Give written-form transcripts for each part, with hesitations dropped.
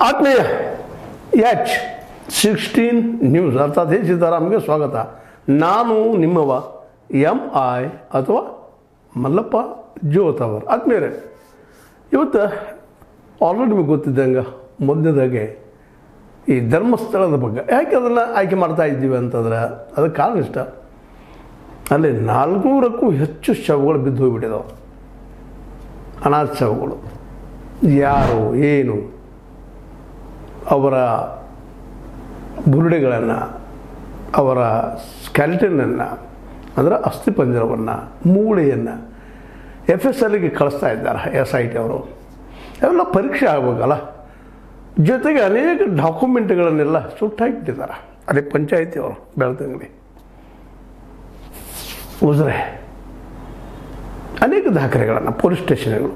ಆತ್ಮೀಯ H16 news ಅರ್ಥಾತ್ ಹೇ ಸೀತಾರಾಮ್ಗೆ ಸ್ವಾಗತ. ನಾನು ನಿಮ್ಮವ MI ಅಥವಾ ಮಲ್ಲಪ್ಪ ಜೋತ್ ಅವರು. ಆತ್ಮೀಯರೇ, ಇವತ್ತು ಆಲ್ರೆಡಿ ನಿಮಗೆ ಗೊತ್ತಿದ್ದಂಗೆ ಮೊದಲನೇದಾಗೆ ಈ ಧರ್ಮಸ್ಥಳದ ಬಗ್ಗೆ ಯಾಕೆ ಅದನ್ನು ಆಯ್ಕೆ ಮಾಡ್ತಾ ಇದ್ದೀವಿ ಅಂತಂದ್ರೆ ಅದಕ್ಕೆ ಕಾರಣ ಇಷ್ಟ. ಅಲ್ಲಿ 400ಕ್ಕೂ ಹೆಚ್ಚು ಶವಗಳು ಬಿದ್ದು ಹೋಗಿಬಿಟ್ಟಿದ್ದಾವೆ. ಅನಾಥ ಶವಗಳು. ಯಾರು ಏನು ಅವರ ಬುರುಡೆಗಳನ್ನು, ಅವರ ಸ್ಕೆಲಿಟನನ್ನು ಅಂದರೆ ಅಸ್ಥಿಪಂಜರವನ್ನು, ಮೂಳೆಯನ್ನು FSLಗೆ ಕಳಿಸ್ತಾ ಇದ್ದಾರೆ SIT ಅವರು. ಅವೆಲ್ಲ ಪರೀಕ್ಷೆ ಆಗಬೇಕಲ್ಲ. ಜೊತೆಗೆ ಅನೇಕ ಡಾಕ್ಯುಮೆಂಟ್ಗಳನ್ನೆಲ್ಲ ಸುಟ್ಟಾಕಿಟ್ಟಿದ್ದಾರೆ ಅದೇ ಪಂಚಾಯಿತಿ ಅವರು. ಬೆಳ್ತಂಗಡಿ, ಉಜಿರೆ, ಅನೇಕ ದಾಖಲೆಗಳನ್ನು, ಪೊಲೀಸ್ ಸ್ಟೇಷನ್ಗಳು.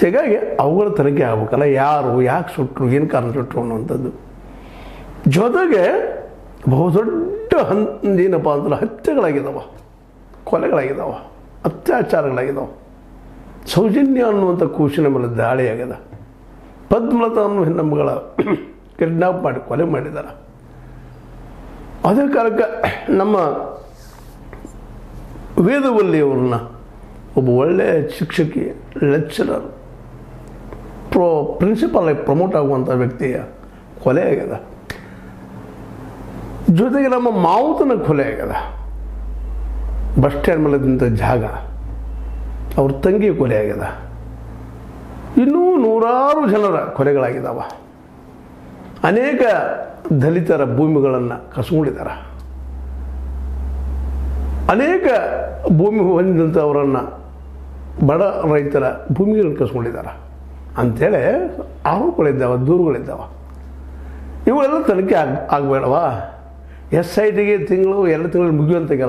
ಹೀಗಾಗಿ ಅವುಗಳ ತನಿಖೆ ಆಗಬೇಕಲ್ಲ. ಯಾರು ಯಾಕೆ ಸುಟ್ಟರು, ಏನು ಕಾರಣ ಸುಟ್ಟರು ಅನ್ನುವಂಥದ್ದು. ಜೊತೆಗೆ ಬಹುದೊಡ್ಡ ಏನಪ್ಪ ಅಂದ್ರೆ ಹತ್ಯೆಗಳಾಗಿದ್ದಾವೆ, ಕೊಲೆಗಳಾಗಿದ್ದಾವೆ, ಅತ್ಯಾಚಾರಗಳಾಗಿದ್ದಾವೆ. ಸೌಜನ್ಯ ಅನ್ನುವಂಥ ಕೂಸಿನ ಮೇಲೆ ದಾಳಿಯಾಗಿದೆ. ಪದ್ಮಲತಾ ಅನ್ನೋ ಹೆಣ್ಣುಮಗಳ ಕಿಡ್ನಾಪ್ ಮಾಡಿ ಕೊಲೆ ಮಾಡಿದ್ದಾರೆ. ಅದೇ ಕಾಲಕ್ಕೆ ನಮ್ಮ ವೇದವಲ್ಲಿಯವರನ್ನ ಒಬ್ಬ ಒಳ್ಳೆಯ ಶಿಕ್ಷಕಿ, ಲೆಕ್ಚರರ್, ಪ್ರಿನ್ಸಿಪಾಲ್ ಆಗಿ ಪ್ರಮೋಟ್ ಆಗುವಂಥ ವ್ಯಕ್ತಿಯ ಕೊಲೆ ಆಗ್ಯದ. ಜೊತೆಗೆ ನಮ್ಮ ಮಾವುತನ ಕೊಲೆ ಆಗ್ಯದ. ಬಸ್ ಸ್ಟ್ಯಾಂಡ್ ಮೇಲೆದಂಥ ಜಾಗ ಅವ್ರ ತಂಗಿ ಕೊಲೆ ಆಗ್ಯದ. ಇನ್ನೂ ನೂರಾರು ಜನರ ಕೊಲೆಗಳಾಗಿದ್ದಾವೆ. ಅನೇಕ ದಲಿತರ ಭೂಮಿಗಳನ್ನು ಕಸ್ಕೊಂಡಿದ್ದಾರೆ. ಅನೇಕ ಭೂಮಿ ಹೊಂದಿದಂಥವರನ್ನು, ಬಡ ರೈತರ ಭೂಮಿಗಳನ್ನು ಕಸ್ಕೊಂಡಿದ್ದಾರೆ ಅಂಥೇಳಿ ಆರೋಪಗಳಿದ್ದಾವೆ, ದೂರುಗಳಿದ್ದಾವೆ. ಇವೆಲ್ಲ ತನಿಖೆ ಆಗಬೇಡವಾ? SITಗೆ ತಿಂಗಳು 2 ತಿಂಗಳು ಮುಗಿಯುವಂಥ